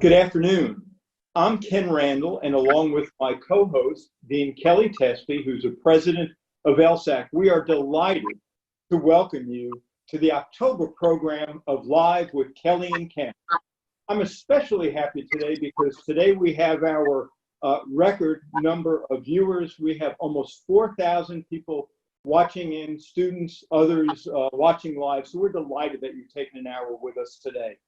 Good afternoon. I'm Ken Randall, and along with my co-host, Dean Kellye Testy, who's the president of LSAC, we are delighted to welcome you to the October program of Live with Kellye Ken. I'm especially happy today because today we have our record number of viewers. We have almost 4,000 people watching in, students, others watching live. So we're delighted that you've taken an hour with us today.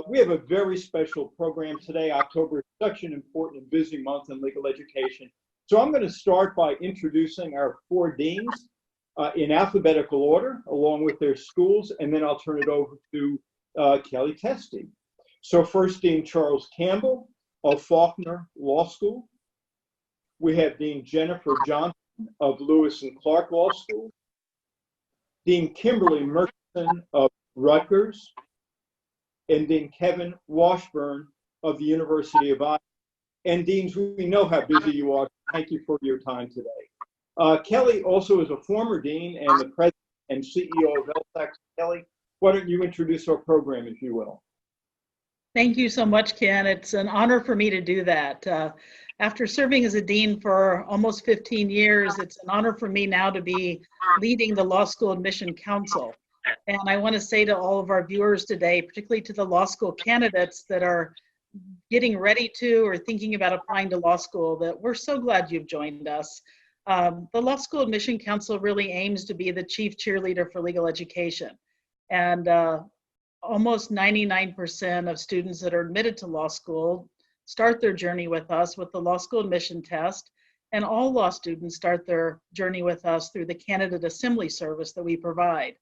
We have a very special program today. October is such an important and busy month in legal education. So I'm going to start by introducing our four deans in alphabetical order, along with their schools, and then I'll turn it over to Kellye Testy. So first, Dean Charles Campbell of Faulkner Law School. We have Dean Jennifer Johnson of Lewis and Clark Law School. Dean Kimberly Mutcherson of Rutgers. And Dean Kevin Washburn of the University of Iowa. And Deans, we know how busy you are. Thank you for your time today. Kellye also is a former dean and the president and CEO of LSAC. Kellye, why don't you introduce our program, if you will? Thank you so much, Ken. It's an honor for me to do that. After serving as a dean for almost 15 years, it's an honor for me now to be leading the Law School Admission Council. And I want to say to all of our viewers today, particularly to the law school candidates that are getting ready to or thinking about applying to law school, that we're so glad you've joined us. The Law School Admission Council really aims to be the chief cheerleader for legal education. And almost 99% of students that are admitted to law school start their journey with us with the Law School Admission Test. And all law students start their journey with us through the Candidate Assembly Service that we provide.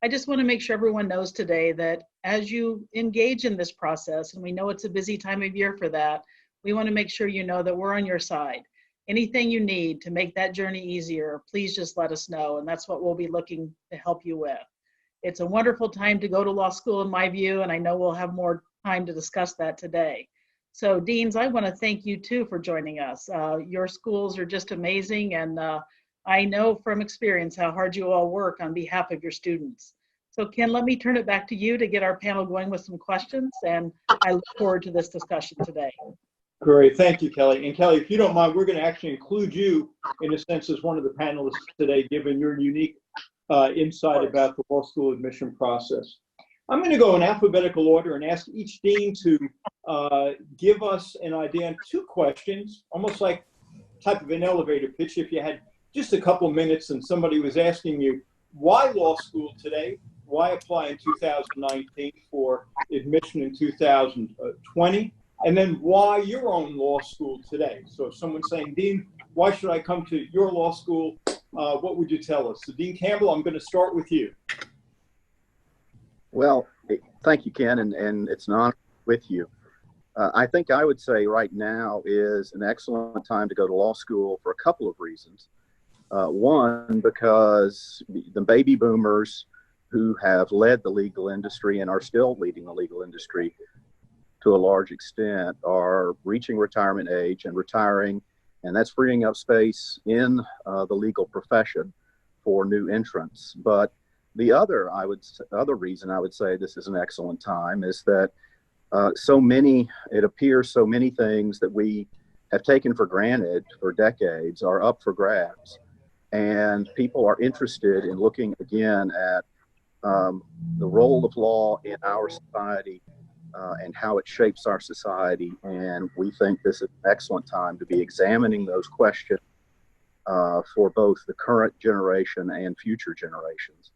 I just want to make sure everyone knows today that as you engage in this process, and we know it's a busy time of year for that, we want to make sure you know that we're on your side. Anything you need to make that journey easier, please just let us know, and that's what we'll be looking to help you with. It's a wonderful time to go to law school in my view, and I know we'll have more time to discuss that today. So Deans, I want to thank you too for joining us. Your schools are just amazing, and I know from experience how hard you all work on behalf of your students. So Ken, let me turn it back to you to get our panel going with some questions, and I look forward to this discussion today. Great, thank you, Kellye. And Kellye, if you don't mind, we're going to actually include you in a sense as one of the panelists today, given your unique insight about the law school admission process. I'm going to go in alphabetical order and ask each dean to give us an idea on two questions, almost like type of an elevator pitch. If you had just a couple minutes and somebody was asking you, why law school today? Why apply in 2019 for admission in 2020? And then why your own law school today? So if someone's saying, Dean, why should I come to your law school? What would you tell us? So Dean Campbell, I'm going to start with you. Well, thank you, Ken, and it's an honor with you. I think I would say right now is an excellent time to go to law school for a couple of reasons. One, because the baby boomers who have led the legal industry and are still leading the legal industry to a large extent are reaching retirement age and retiring, and that's freeing up space in the legal profession for new entrants. But the other reason I would say this is an excellent time is that it appears so many things that we have taken for granted for decades are up for grabs. And people are interested in looking again at the role of law in our society and how it shapes our society. And we think this is an excellent time to be examining those questions for both the current generation and future generations.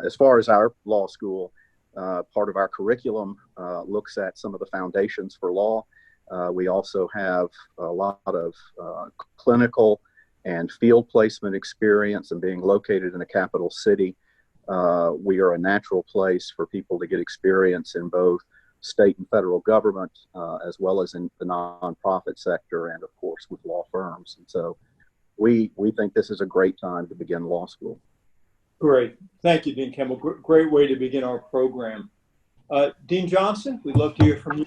As far as our law school, part of our curriculum looks at some of the foundations for law. We also have a lot of clinical and field placement experience, and being located in a capital city, we are a natural place for people to get experience in both state and federal government, as well as in the nonprofit sector, and of course with law firms. And so we think this is a great time to begin law school. Great. Thank you, Dean Campbell. Great way to begin our program. Dean Johnson, we'd love to hear from you.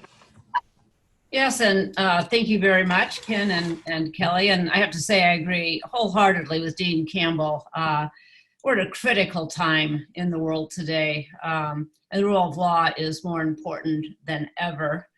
Yes, and thank you very much, Ken and Kellye. And I have to say, I agree wholeheartedly with Dean Campbell. We're at a critical time in the world today. And the rule of law is more important than ever.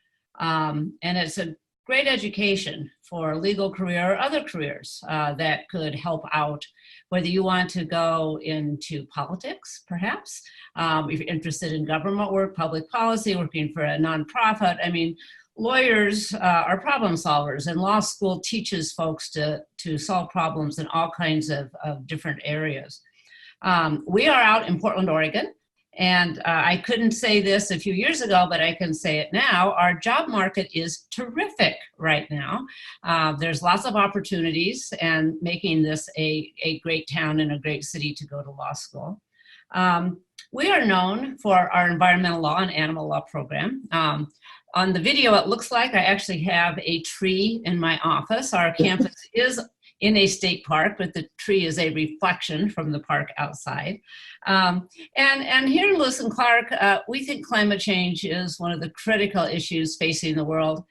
And it's a great education for a legal career or other careers that could help out, whether you want to go into politics, perhaps, if you're interested in government work, public policy, working for a nonprofit. I mean, lawyers are problem solvers, and law school teaches folks to solve problems in all kinds of different areas. We are out in Portland, Oregon. And I couldn't say this a few years ago, but I can say it now. Our job market is terrific right now. There's lots of opportunities and making this a great town and a great city to go to law school. We are known for our environmental law and animal law program. On the video, it looks like I actually have a tree in my office. Our campus is in a state park, but the tree is a reflection from the park outside. And here in Lewis and Clark, we think climate change is one of the critical issues facing the world.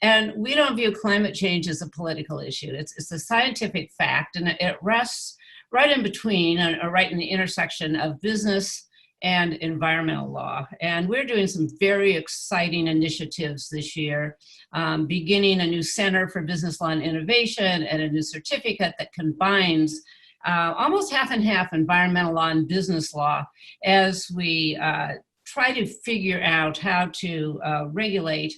And we don't view climate change as a political issue. It's a scientific fact, and it rests right in between, or right in the intersection of business and environmental law. And we're doing some very exciting initiatives this year, beginning a new Center for Business Law and Innovation and a new certificate that combines almost half and half environmental law and business law as we try to figure out how to regulate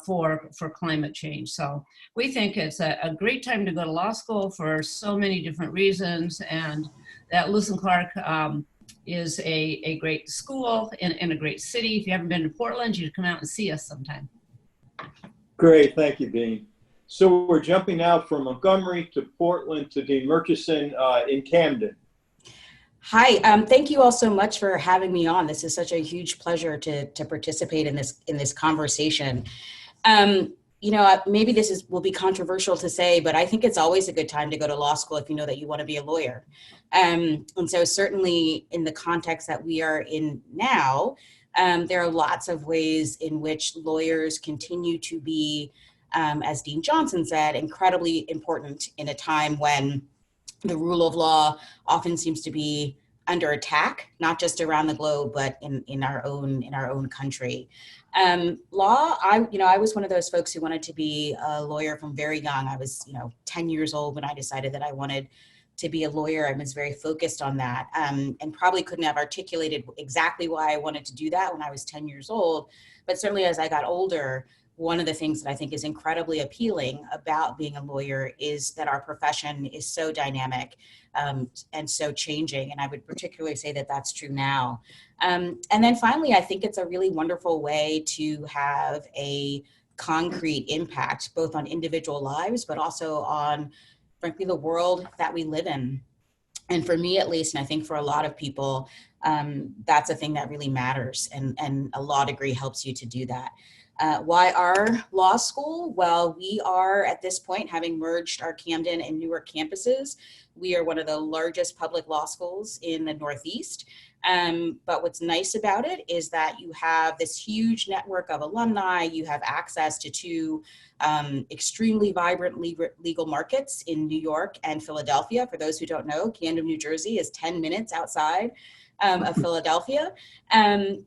for climate change. So we think it's a great time to go to law school for so many different reasons, and that Lewis and Clark is a great school in a great city. If you haven't been to Portland, you should come out and see us sometime. Great, thank you, Dean. So we're jumping now from Montgomery to Portland to Dean Mutcherson in Camden. Hi, thank you all so much for having me on. This is such a huge pleasure to participate in this conversation. You know, maybe this will be controversial to say, but I think it's always a good time to go to law school if you know that you want to be a lawyer. And so certainly in the context that we are in now, there are lots of ways in which lawyers continue to be, as Dean Johnson said, incredibly important in a time when the rule of law often seems to be under attack, not just around the globe, but in our own country. Law, I was one of those folks who wanted to be a lawyer from very young. I was, 10 years old when I decided that I wanted to be a lawyer. I was very focused on that, and probably couldn't have articulated exactly why I wanted to do that when I was 10 years old. But certainly as I got older, one of the things that I think is incredibly appealing about being a lawyer is that our profession is so dynamic and so changing. And I would particularly say that that's true now. And then finally, I think it's a really wonderful way to have a concrete impact, both on individual lives, but also on, frankly, the world that we live in. And for me, at least, and I think for a lot of people, that's a thing that really matters. And a law degree helps you to do that. Why our law school? Well, we are at this point, having merged our Camden and Newark campuses, we are one of the largest public law schools in the Northeast. But what's nice about it is that you have this huge network of alumni. You have access to two extremely vibrant legal markets in New York and Philadelphia. For those who don't know, Camden, New Jersey is 10 minutes outside of Philadelphia. And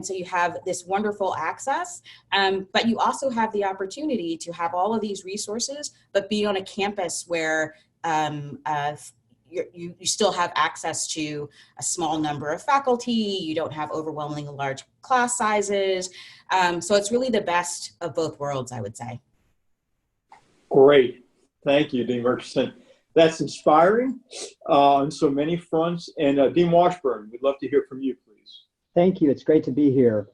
so you have this wonderful access, but you also have the opportunity to have all of these resources, but be on a campus where you still have access to a small number of faculty. You don't have overwhelmingly large class sizes. So it's really the best of both worlds, I would say. Great. Thank you, Dean Mutcherson. That's inspiring on so many fronts. And Dean Washburn, we'd love to hear from you, please. Thank you. It's great to be here.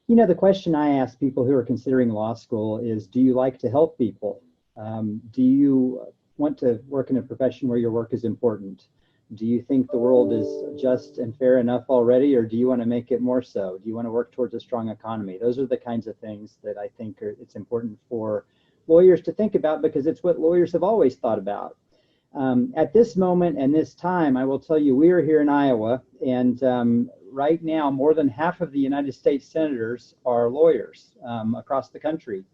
The question I ask people who are considering law school is, do you like to help people? Do you want to work in a profession where your work is important? Do you think the world is just and fair enough already, or do you want to make it more so? Do you want to work towards a strong economy? Those are the kinds of things that I think it's important for lawyers to think about, because it's what lawyers have always thought about. At this moment and this time, I will tell you, we are here in Iowa, and right now, more than half of the United States senators are lawyers across the country.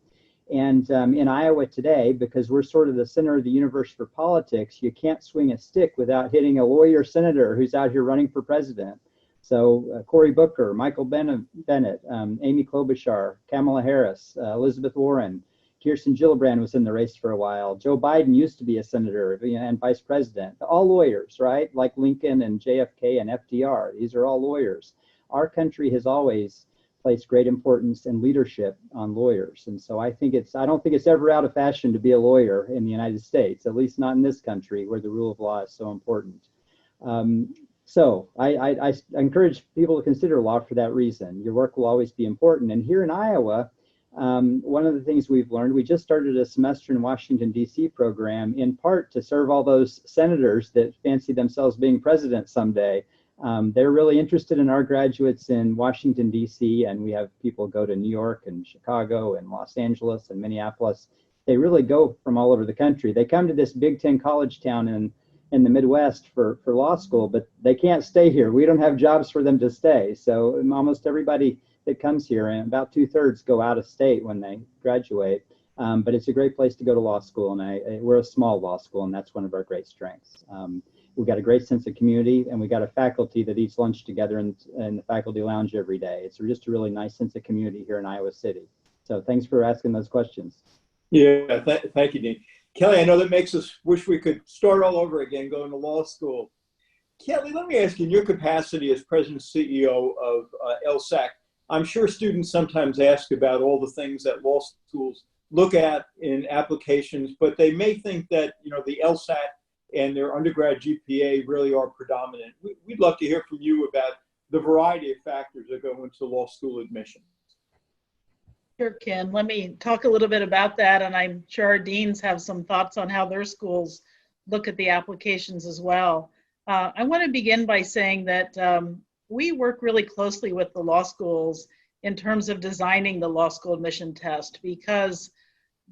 And in Iowa today, because we're sort of the center of the universe for politics, you can't swing a stick without hitting a lawyer senator who's out here running for president. So Cory Booker, Michael Bennett, Amy Klobuchar, Kamala Harris, Elizabeth Warren, Kirsten Gillibrand was in the race for a while. Joe Biden used to be a senator and vice president. All lawyers, right? Like Lincoln and JFK and FDR. These are all lawyers. Our country has always placed great importance and leadership on lawyers. And so I don't think it's ever out of fashion to be a lawyer in the United States, at least not in this country where the rule of law is so important. So I encourage people to consider law for that reason. Your work will always be important. And here in Iowa, one of the things we've learned, we just started a semester in Washington, D.C. program in part to serve all those senators that fancy themselves being president someday. They're really interested in our graduates in Washington, D.C., and we have people go to New York and Chicago and Los Angeles and Minneapolis. They really go from all over the country. They come to this Big Ten college town in the Midwest for law school, but they can't stay here. We don't have jobs for them to stay. So almost everybody that comes here, and about 2/3 go out of state when they graduate. But it's a great place to go to law school, and we're a small law school, and that's one of our great strengths. We've got a great sense of community, and we got a faculty that eats lunch together in the faculty lounge every day. It's just a really nice sense of community here in Iowa City. So thanks for asking those questions. Yeah, thank you, Dean. Kellye, I know that makes us wish we could start all over again going to law school. Kellye, let me ask you, in your capacity as president and CEO of LSAC, I'm sure students sometimes ask about all the things that law schools look at in applications, but they may think that, the LSAT and their undergrad GPA really are predominant. We'd love to hear from you about the variety of factors that go into law school admission. Sure, Ken. Let me talk a little bit about that, and I'm sure our deans have some thoughts on how their schools look at the applications as well. I want to begin by saying that we work really closely with the law schools in terms of designing the law school admission test, because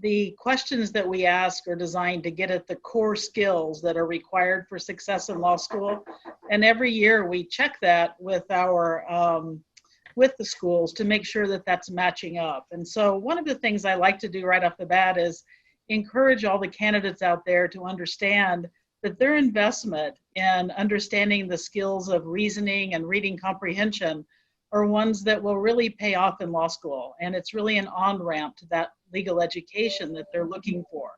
the questions that we ask are designed to get at the core skills that are required for success in law school. And every year we check that with with the schools to make sure that that's matching up. And so one of the things I like to do right off the bat is encourage all the candidates out there to understand that their investment in understanding the skills of reasoning and reading comprehension are ones that will really pay off in law school. And it's really an on-ramp to that legal education that they're looking for.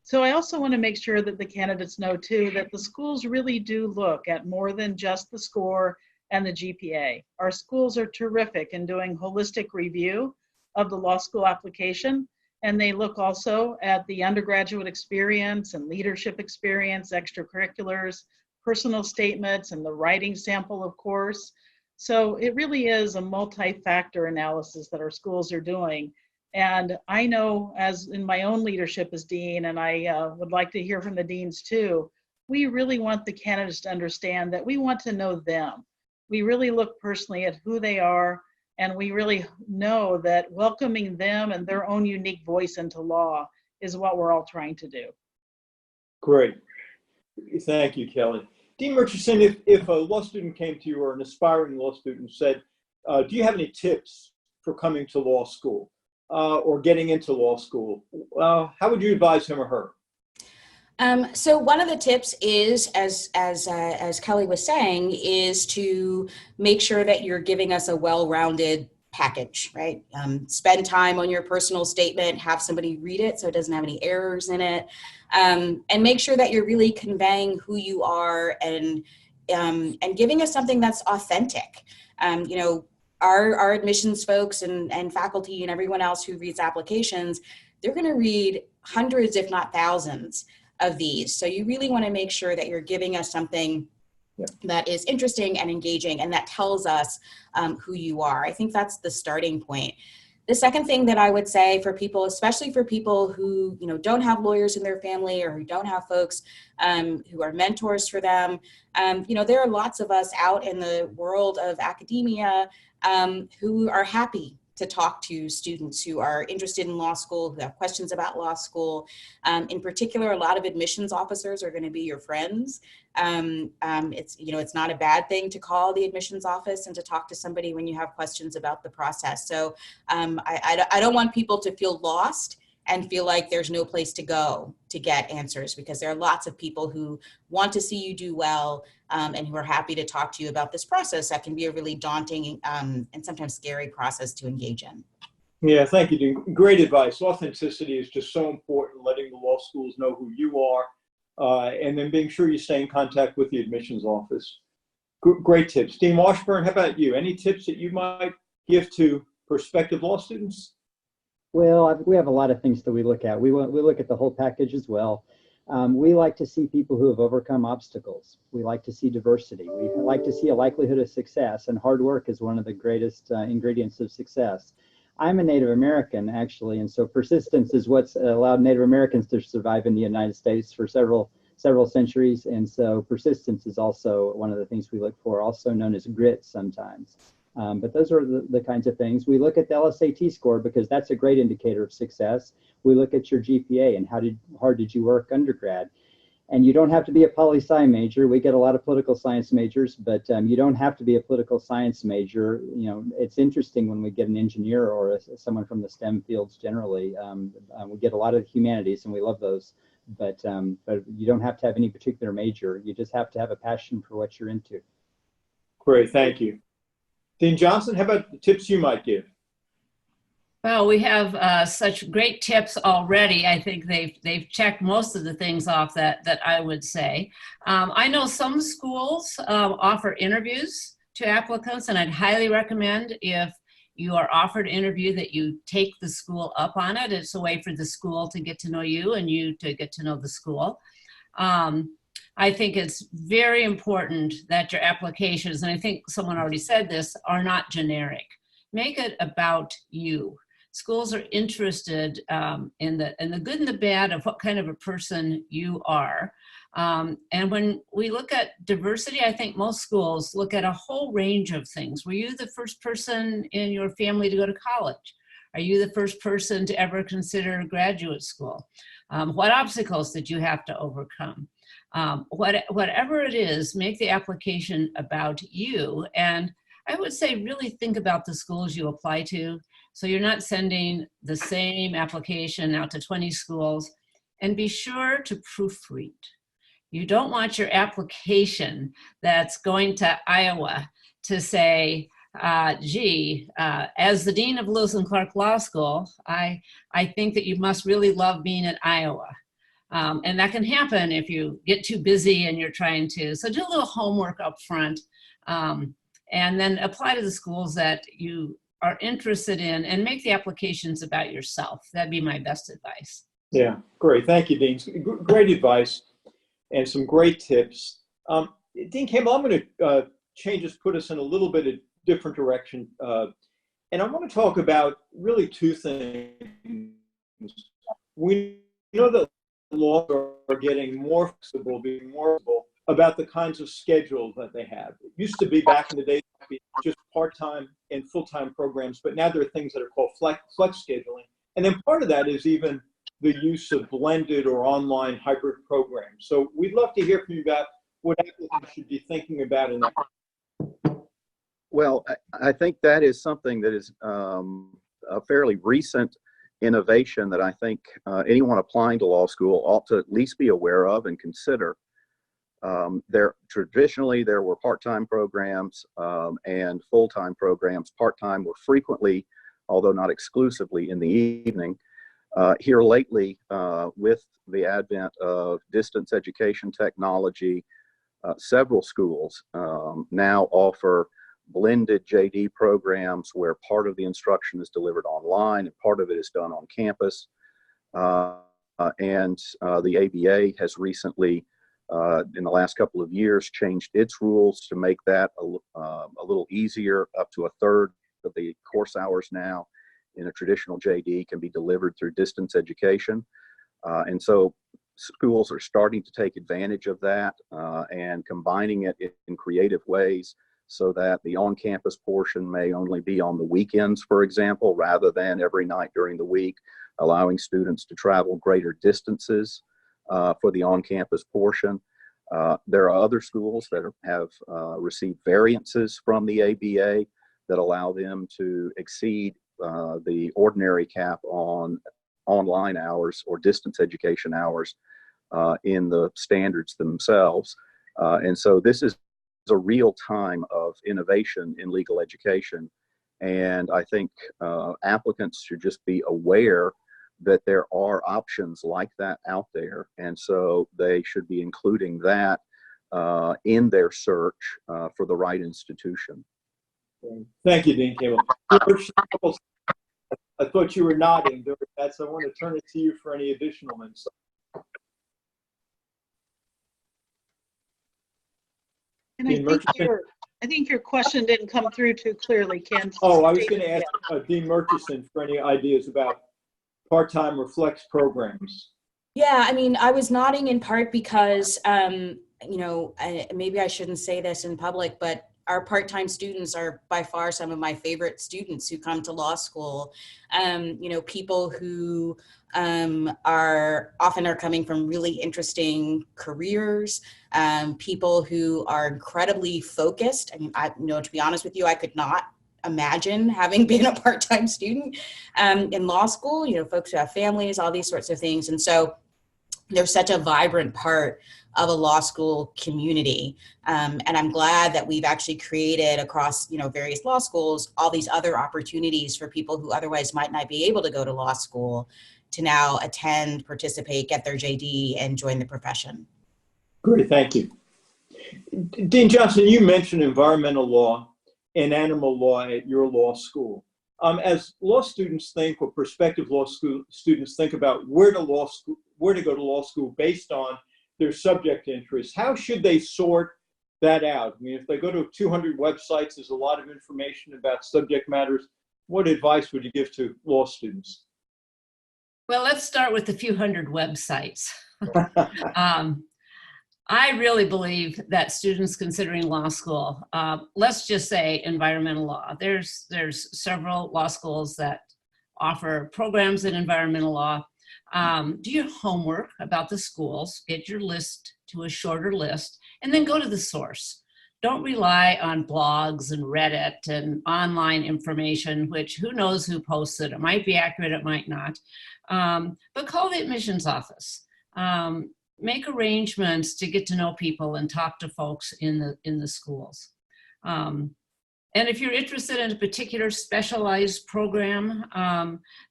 So I also want to make sure that the candidates know too that the schools really do look at more than just the score and the GPA. Our schools are terrific in doing holistic review of the law school application, and they look also at the undergraduate experience and leadership experience, extracurriculars, personal statements, and the writing sample, of course. So it really is a multi-factor analysis that our schools are doing. And I know, as in my own leadership as dean, and I would like to hear from the deans too, we really want the candidates to understand that we want to know them. We really look personally at who they are, and we really know that welcoming them and their own unique voice into law is what we're all trying to do. Great. Thank you, Kellye. Dean Mutcherson, if a law student came to you or an aspiring law student said, do you have any tips for coming to law school or getting into law school? How would you advise him or her? So one of the tips is, as Kellye was saying, is to make sure that you're giving us a well-rounded package, right? Spend time on your personal statement, have somebody read it so it doesn't have any errors in it, and make sure that you're really conveying who you are and giving us something that's authentic. Our admissions folks and faculty and everyone else who reads applications, they're going to read hundreds, if not thousands, of these. So you really want to make sure that you're giving us something that is interesting and engaging and that tells us who you are. I think that's the starting point. The second thing that I would say for people, especially for people who don't have lawyers in their family or who don't have folks who are mentors for them, there are lots of us out in the world of academia who are happy to talk to students who are interested in law school, who have questions about law school. In particular, a lot of admissions officers are going to be your friends. It's not a bad thing to call the admissions office and to talk to somebody when you have questions about the process. So I don't want people to feel lost and feel like there's no place to go to get answers, because there are lots of people who want to see you do well, and who are happy to talk to you about this process that can be a really daunting and sometimes scary process to engage in. Yeah, thank you, Dean. Great advice. Authenticity is just so important, letting the law schools know who you are, and then being sure you stay in contact with the admissions office. Great tips. Dean Washburn, how about you? Any tips that you might give to prospective law students? Well, we have a lot of things that we look at. We look at the whole package as well. We like to see people who have overcome obstacles. We like to see diversity. We like to see a likelihood of success, and hard work is one of the greatest ingredients of success. I'm a Native American, actually, and so persistence is what's allowed Native Americans to survive in the United States for several centuries, and so persistence is also one of the things we look for, also known as grit sometimes. But those are the kinds of things. We look at the LSAT score because that's a great indicator of success. We look at your GPA and how hard did you work undergrad. And you don't have to be a poli-sci major. We get a lot of political science majors, but you don't have to be a political science major. You know, it's interesting when we get an engineer or someone from the STEM fields generally. We get a lot of humanities, and we love those. But you don't have to have any particular major. You just have to have a passion for what you're into. Great, thank you. Dean Johnson, how about the tips you might give? Well, we have such great tips already. I think they've checked most of the things off that I would say. I know some schools offer interviews to applicants, and I'd highly recommend, if you are offered an interview, that you take the school up on it. It's a way for the school to get to know you and you to get to know the school. I think it's very important that your applications, and I think someone already said this, are not generic. Make it about you. Schools are interested in the good and the bad of what kind of a person you are. And when we look at diversity, I think most schools look at a whole range of things. Were you the first person in your family to go to college? Are you the first person to ever consider graduate school? What obstacles did you have to overcome? Whatever it is, make the application about you. And I would say really think about the schools you apply to. So you're not sending the same application out to 20 schools, and be sure to proofread. You don't want your application that's going to Iowa to say, as the Dean of Lewis and Clark Law School, I think that you must really love being at Iowa. And that can happen if you get too busy and you're trying to. So do a little homework up front, and then apply to the schools that you are interested in, and make the applications about yourself. That'd be my best advice. Yeah, great. Thank you, Dean. Great advice and some great tips. Dean Campbell, I'm going to put us in a little bit of different direction. And I want to talk about really two things. We know that laws are getting more flexible, being more flexible about the kinds of schedules that they have. It used to be back in the day just part-time and full-time programs, but now there are things that are called flex scheduling. And then part of that is even the use of blended or online hybrid programs. So we'd love to hear from you about what applicants should be thinking about in that. Well, I think that is something that is a fairly recent innovation that I think anyone applying to law school ought to at least be aware of and consider. Traditionally, there were part-time programs and full-time programs. Part-time were frequently, although not exclusively, in the evening. Here lately, with the advent of distance education technology, several schools now offer blended JD programs where part of the instruction is delivered online and part of it is done on campus. And the ABA has recently, in the last couple of years, changed its rules to make that a little easier. Up to a third of the course hours now in a traditional JD can be delivered through distance education. And so schools are starting to take advantage of that and combining it in creative ways so that the on-campus portion may only be on the weekends, for example, rather than every night during the week, allowing students to travel greater distances for the on-campus portion. There are other schools that have received variances from the ABA that allow them to exceed the ordinary cap on online hours or distance education hours in the standards themselves. And so this is a real time of innovation in legal education. And I think applicants should just be aware that there are options like that out there. And so they should be including that in their search for the right institution. Thank you, Dean Campbell. I thought you were nodding during that, so I want to turn it to you for any additional insight. And I think your question didn't come through too clearly, Ken. Oh, I was going to ask Dean Mutcherson for any ideas about part-time or flex programs. Yeah, I mean, I was nodding in part because, you know, maybe I shouldn't say this in public, but our part-time students are by far some of my favorite students who come to law school. You know, people who are coming from really interesting careers, people who are incredibly focused. I mean, you know, to be honest with you, I could not imagine having been a part-time student in law school, you know, folks who have families, all these sorts of things. And so they're such a vibrant part of a law school community. And I'm glad that we've actually created across, you know, various law schools, all these other opportunities for people who otherwise might not be able to go to law school to now attend, participate, get their JD, and join the profession. Great, thank you. Dean Johnson, you mentioned environmental law and animal law at your law school. As law students think, or prospective law school students think about where to go to law school based on their subject interests, how should they sort that out? I mean, if they go to 200 websites, there's a lot of information about subject matters. What advice would you give to law students? Well, let's start with a few hundred websites. I really believe that students considering law school, let's just say environmental law. There's several law schools that offer programs in environmental law. Do your homework about the schools, get your list to a shorter list, and then go to the source. Don't rely on blogs and Reddit and online information, which who knows who posts it. It might be accurate, it might not. But call the admissions office. Make arrangements to get to know people and talk to folks in the schools. And if you're interested in a particular specialized program,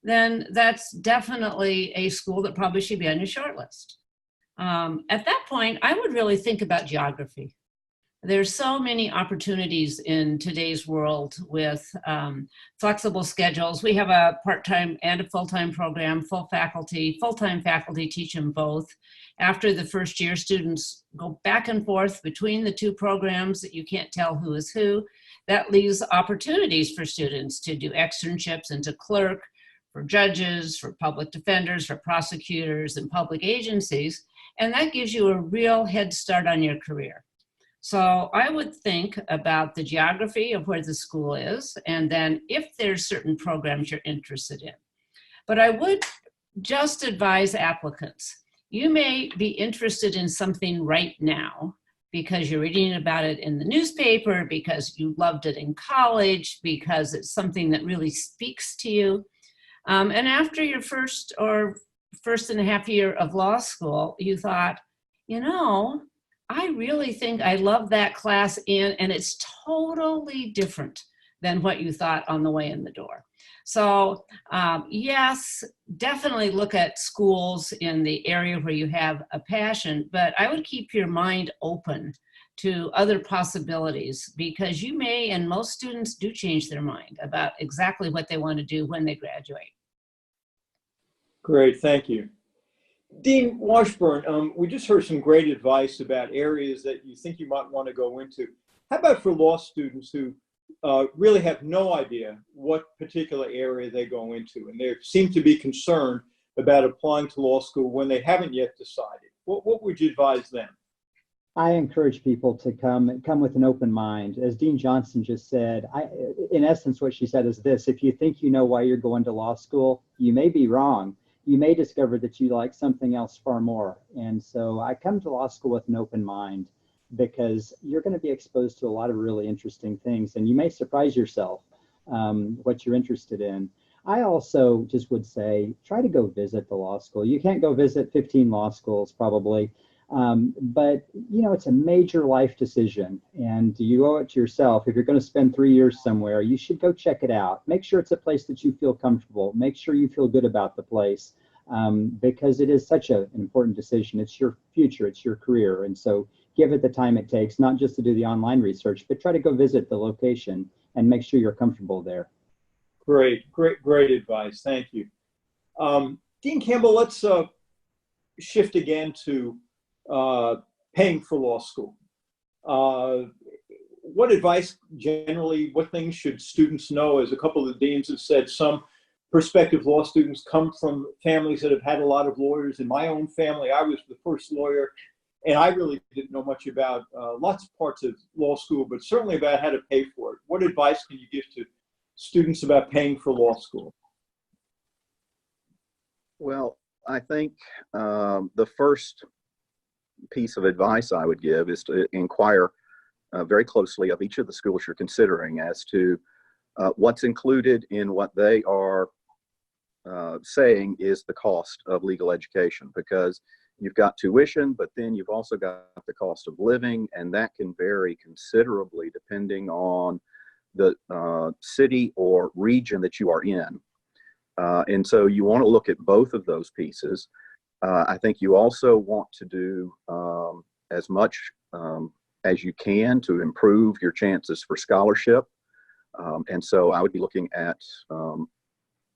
then that's definitely a school that probably should be on your short list. At that point, I would really think about geography. There's so many opportunities in today's world with flexible schedules. We have a part-time and a full-time program, full-time faculty teach them both. After the first year, students go back and forth between the two programs that you can't tell who is who. That leaves opportunities for students to do externships and to clerk, for judges, for public defenders, for prosecutors and public agencies. And that gives you a real head start on your career. So I would think about the geography of where the school is, and then if there's certain programs you're interested in. But I would just advise applicants, you may be interested in something right now because you're reading about it in the newspaper, because you loved it in college, because it's something that really speaks to you. And after your first and a half year of law school, you thought, you know, I really think I love that class and it's totally different than what you thought on the way in the door. So yes, definitely look at schools in the area where you have a passion, but I would keep your mind open to other possibilities, because you may, and most students do change their mind about exactly what they want to do when they graduate. Great, thank you. Dean Washburn, we just heard some great advice about areas that you think you might want to go into. How about for law students who really have no idea what particular area they go into, and they seem to be concerned about applying to law school when they haven't yet decided? What would you advise them? I encourage people to come with an open mind. As Dean Johnson just said, in essence, what she said is this: if you think you know why you're going to law school, you may be wrong. You may discover that you like something else far more. And so I come to law school with an open mind, because you're going to be exposed to a lot of really interesting things, and you may surprise yourself what you're interested in. I also just would say, try to go visit the law school. You can't go visit 15 law schools probably, but it's a major life decision, and you owe it to yourself. If you're going to spend 3 years somewhere, you should go check it out. Make sure it's a place that you feel comfortable. Make sure you feel good about the place, because it is such an important decision. It's your future, it's your career, and so give it the time it takes, not just to do the online research, but try to go visit the location and make sure you're comfortable there. Great advice. Thank you. Dean Campbell, let's shift again to paying for law school. What advice generally, what things should students know? As a couple of the deans have said, some prospective law students come from families that have had a lot of lawyers. In my own family, I was the first lawyer, and I really didn't know much about lots of parts of law school, but certainly about how to pay for it. What advice can you give to students about paying for law school? Well, I think the first piece of advice I would give is to inquire very closely of each of the schools you're considering as to what's included in what they are saying is the cost of legal education, because you've got tuition, but then you've also got the cost of living, and that can vary considerably depending on the city or region that you are in. And so you want to look at both of those pieces. I think you also want to do as much as you can to improve your chances for scholarship. And so I would be looking at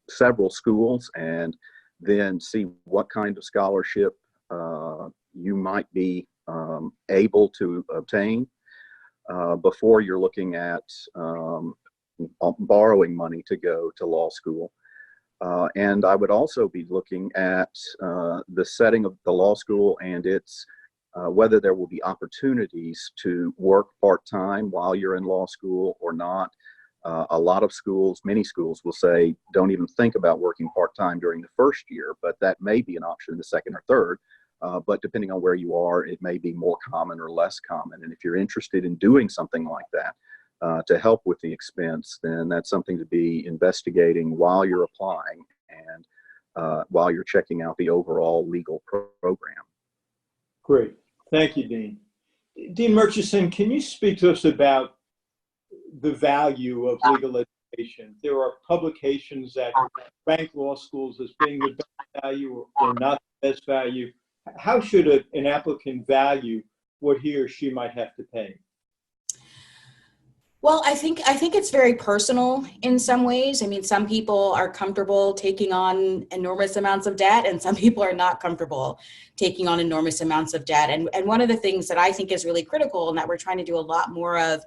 several schools and then see what kind of scholarship you might be able to obtain before you're looking at borrowing money to go to law school. And I would also be looking at the setting of the law school and its whether there will be opportunities to work part-time while you're in law school or not. A lot of schools, many schools will say, don't even think about working part-time during the first year, but that may be an option in the second or third. But depending on where you are, it may be more common or less common. And if you're interested in doing something like that to help with the expense, then that's something to be investigating while you're applying and while you're checking out the overall legal program. Great. Thank you, Dean. Dean Mutcherson, can you speak to us about the value of legal education? There are publications that rank law schools as being the best value or not the best value. How should an applicant value what he or she might have to pay? Well, I think it's very personal in some ways. I mean, some people are comfortable taking on enormous amounts of debt, and some people are not comfortable taking on enormous amounts of debt. And one of the things that I think is really critical and that we're trying to do a lot more of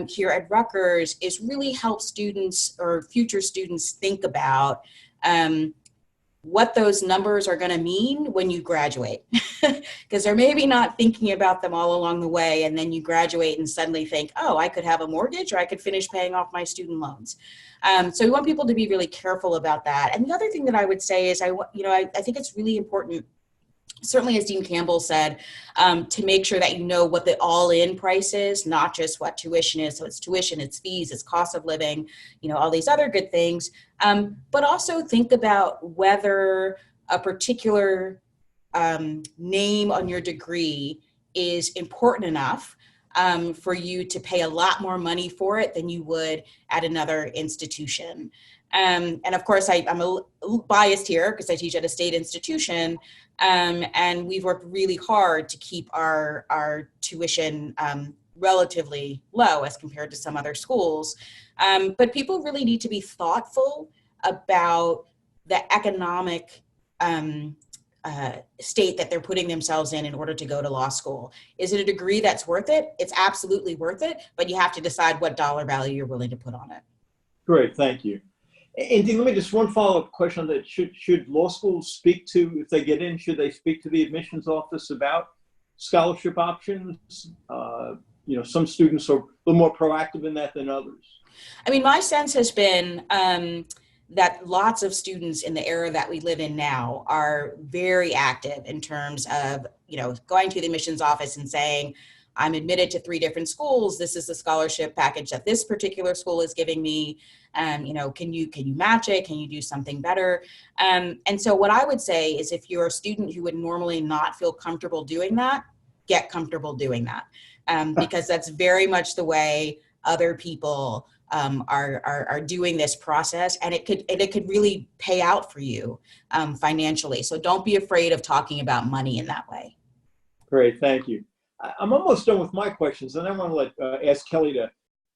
here at Rutgers is really help students or future students think about what those numbers are going to mean when you graduate, because they're maybe not thinking about them all along the way. And then you graduate and suddenly think, oh, I could have a mortgage or I could finish paying off my student loans. So we want people to be really careful about that. And the other thing that I would say is, I think it's really important, certainly as Dean Campbell said, to make sure that you know what the all-in price is, not just what tuition is. So it's tuition, it's fees, it's cost of living, all these other good things. But also think about whether a particular name on your degree is important enough for you to pay a lot more money for it than you would at another institution. And of course, I'm a little biased here because I teach at a state institution, and we've worked really hard to keep our tuition relatively low as compared to some other schools. But people really need to be thoughtful about the economic state that they're putting themselves in order to go to law school. Is it a degree that's worth it? It's absolutely worth it, but you have to decide what dollar value you're willing to put on it. Great, thank you. And Dean, let me just one follow-up question on that. Should law schools speak to, if they get in, should they speak to the admissions office about scholarship options? Some students are a little more proactive in that than others. I mean, my sense has been that lots of students in the era that we live in now are very active in terms of, going to the admissions office and saying, I'm admitted to 3 different schools. This is the scholarship package that this particular school is giving me. You know, can you match it? Can you do something better? And so what I would say is, if you're a student who would normally not feel comfortable doing that, get comfortable doing that, because that's very much the way other people are doing this process, and it could really pay out for you financially. So don't be afraid of talking about money in that way. Great, thank you. I'm almost done with my questions, and I want to ask Kellye to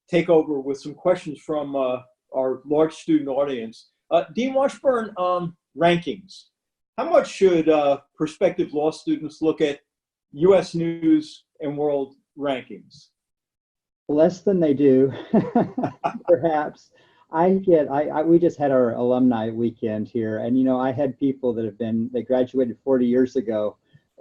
take over with some questions from our large student audience. Dean Washburn, rankings. How much should prospective law students look at U.S. News and World rankings? Less than they do, perhaps. We just had our alumni weekend here, and you know, I had people that they graduated 40 years ago,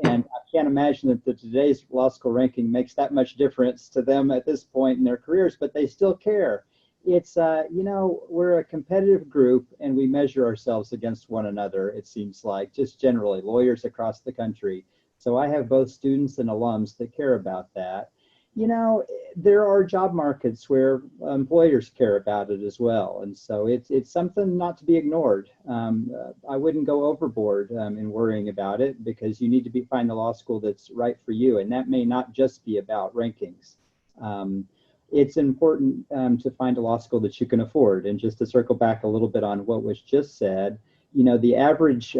and I can't imagine that today's law school ranking makes that much difference to them at this point in their careers, but they still care. It's, you know, we're a competitive group, and we measure ourselves against one another, it seems like, just generally, lawyers across the country. So I have both students and alums that care about that. You know, there are job markets where employers care about it as well. And so it's something not to be ignored. I wouldn't go overboard in worrying about it, because you need to find the law school that's right for you. And that may not just be about rankings. It's important to find a law school that you can afford. And just to circle back a little bit on what was just said, you know, the average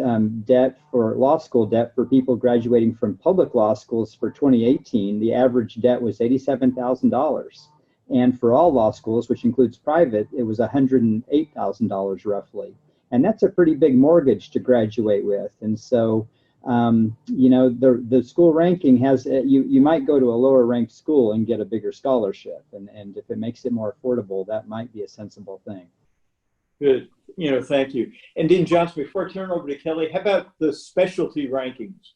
debt for law school debt for people graduating from public law schools for 2018, the average debt was $87,000. And for all law schools, which includes private, it was $108,000 roughly. And that's a pretty big mortgage to graduate with. And so, you know, the school ranking has, you might go to a lower ranked school and get a bigger scholarship. And if it makes it more affordable, that might be a sensible thing. Good. You know, thank you. And Dean Johnson, before I turn over to Kellye, how about the specialty rankings?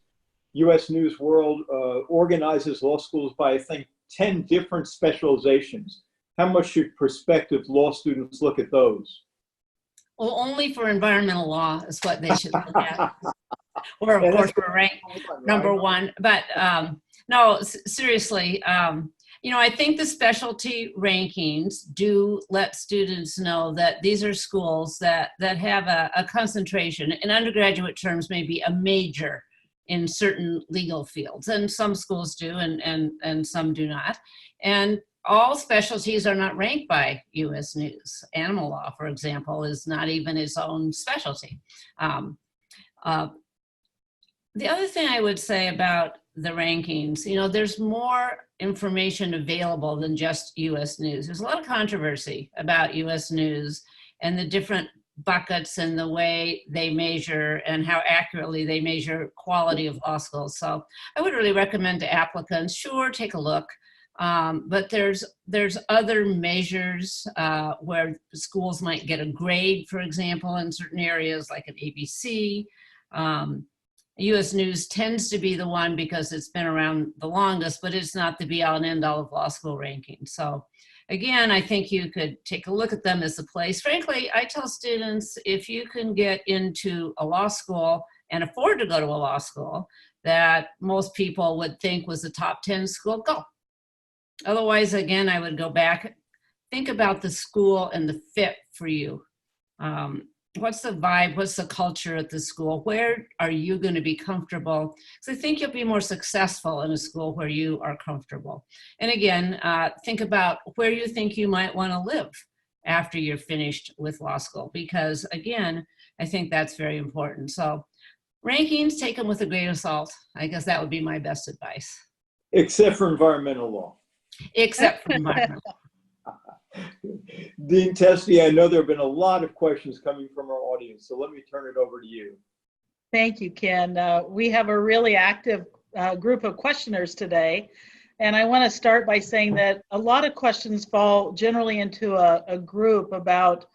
U.S. News World organizes law schools by, I think, 10 different specializations. How much should prospective law students look at those? Well, only for environmental law is what they should look at. Or, of course, we're ranked number one. But no, seriously, you know, I think the specialty rankings do let students know that these are schools that have a concentration. In undergraduate terms, maybe a major in certain legal fields. And some schools do, and some do not. And all specialties are not ranked by U.S. News. Animal law, for example, is not even its own specialty. The other thing I would say about the rankings, you know, there's more information available than just U.S. News. There's a lot of controversy about U.S. News and the different buckets and the way they measure and how accurately they measure quality of law schools. So I would really recommend to applicants, sure, take a look. But there's other measures where schools might get a grade, for example, in certain areas like an ABC. U.S. News tends to be the one because it's been around the longest, but it's not the be-all and end-all of law school rankings. So again, I think you could take a look at them as a place. Frankly, I tell students, if you can get into a law school and afford to go to a law school that most people would think was a top 10 school, go. Otherwise, again, I would go back, think about the school and the fit for you. What's the vibe? What's the culture at the school? Where are you going to be comfortable? Because I think you'll be more successful in a school where you are comfortable. And again, think about where you think you might want to live after you're finished with law school. Because again, I think that's very important. So rankings, take them with a grain of salt. I guess that would be my best advice. Except for environmental law. Except for environmental law. Dean Testy, I know there have been a lot of questions coming from our audience, so let me turn it over to you. Thank you, Ken. We have a really active group of questioners today, and I want to start by saying that a lot of questions fall generally into a group about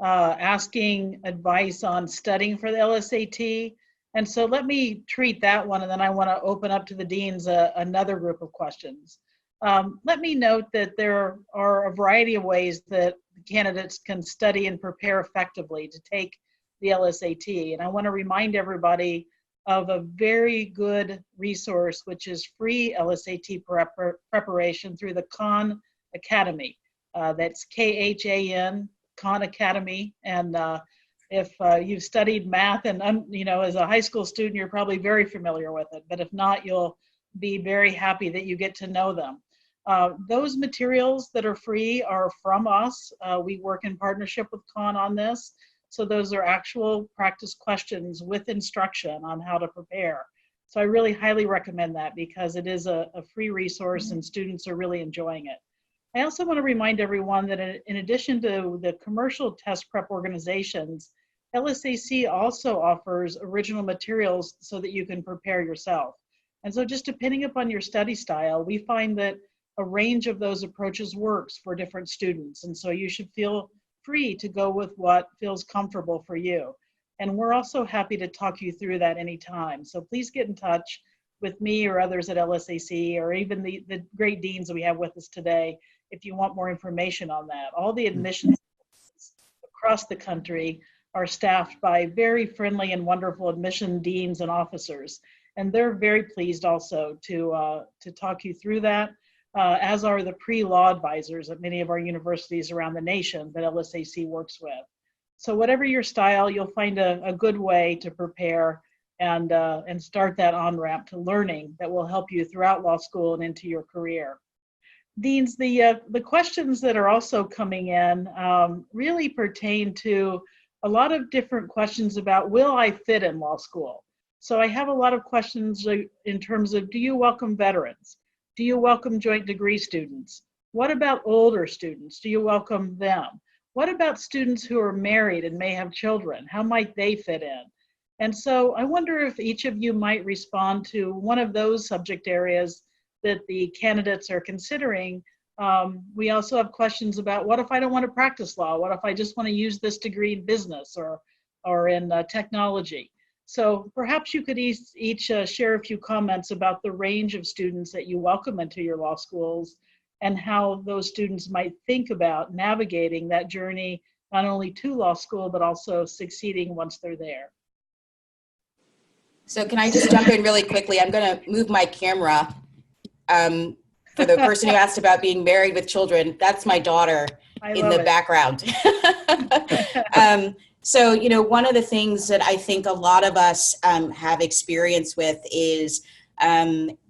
asking advice on studying for the LSAT, and so let me treat that one, and then I want to open up to the deans another group of questions. Let me note that there are a variety of ways that candidates can study and prepare effectively to take the LSAT. And I want to remind everybody of a very good resource, which is free LSAT preparation through the Khan Academy. That's KHAN Khan Academy. And if you've studied math and, as a high school student, you're probably very familiar with it. But if not, you'll be very happy that you get to know them. Those materials that are free are from us. We work in partnership with Khan on this. So those are actual practice questions with instruction on how to prepare. So I really highly recommend that because it is a free resource and students are really enjoying it. I also want to remind everyone that in addition to the commercial test prep organizations, LSAC also offers original materials so that you can prepare yourself. And so just depending upon your study style, we find that a range of those approaches works for different students. And so you should feel free to go with what feels comfortable for you. And we're also happy to talk you through that anytime. So please get in touch with me or others at LSAC or even the great deans that we have with us today if you want more information on that. All the admissions across the country are staffed by very friendly and wonderful admission deans and officers. And they're very pleased also to talk you through that. As are the pre-law advisors at many of our universities around the nation that LSAC works with. So whatever your style, you'll find a good way to prepare and start that on-ramp to learning that will help you throughout law school and into your career. Deans, the questions that are also coming in really pertain to a lot of different questions about, will I fit in law school? So I have a lot of questions in terms of, do you welcome veterans? Do you welcome joint degree students? What about older students? Do you welcome them? What about students who are married and may have children? How might they fit in? And so I wonder if each of you might respond to one of those subject areas that the candidates are considering. We also have questions about, what if I don't want to practice law? What if I just want to use this degree in business or in technology? So perhaps you could each share a few comments about the range of students that you welcome into your law schools and how those students might think about navigating that journey, not only to law school, but also succeeding once they're there. So can I just jump in really quickly? I'm going to move my camera. For the person who asked about being married with children, that's my daughter in the background. So, one of the things that I think a lot of us have experience with is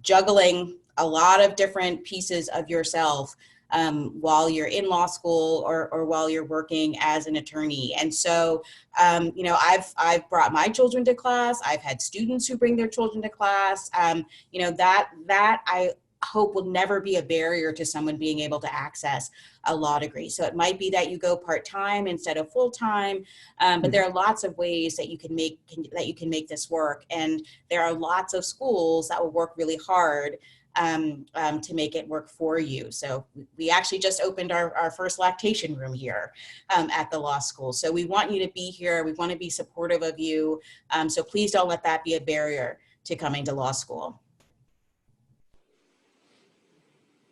juggling a lot of different pieces of yourself while you're in law school or while you're working as an attorney. And so, I've brought my children to class. I've had students who bring their children to class. That I hope will never be a barrier to someone being able to access a law degree. So it might be that you go part-time instead of full-time, but there are lots of ways that you can make this work. And there are lots of schools that will work really hard to make it work for you. So we actually just opened our first lactation room here at the law school. So we want you to be here. We want to be supportive of you. So please don't let that be a barrier to coming to law school.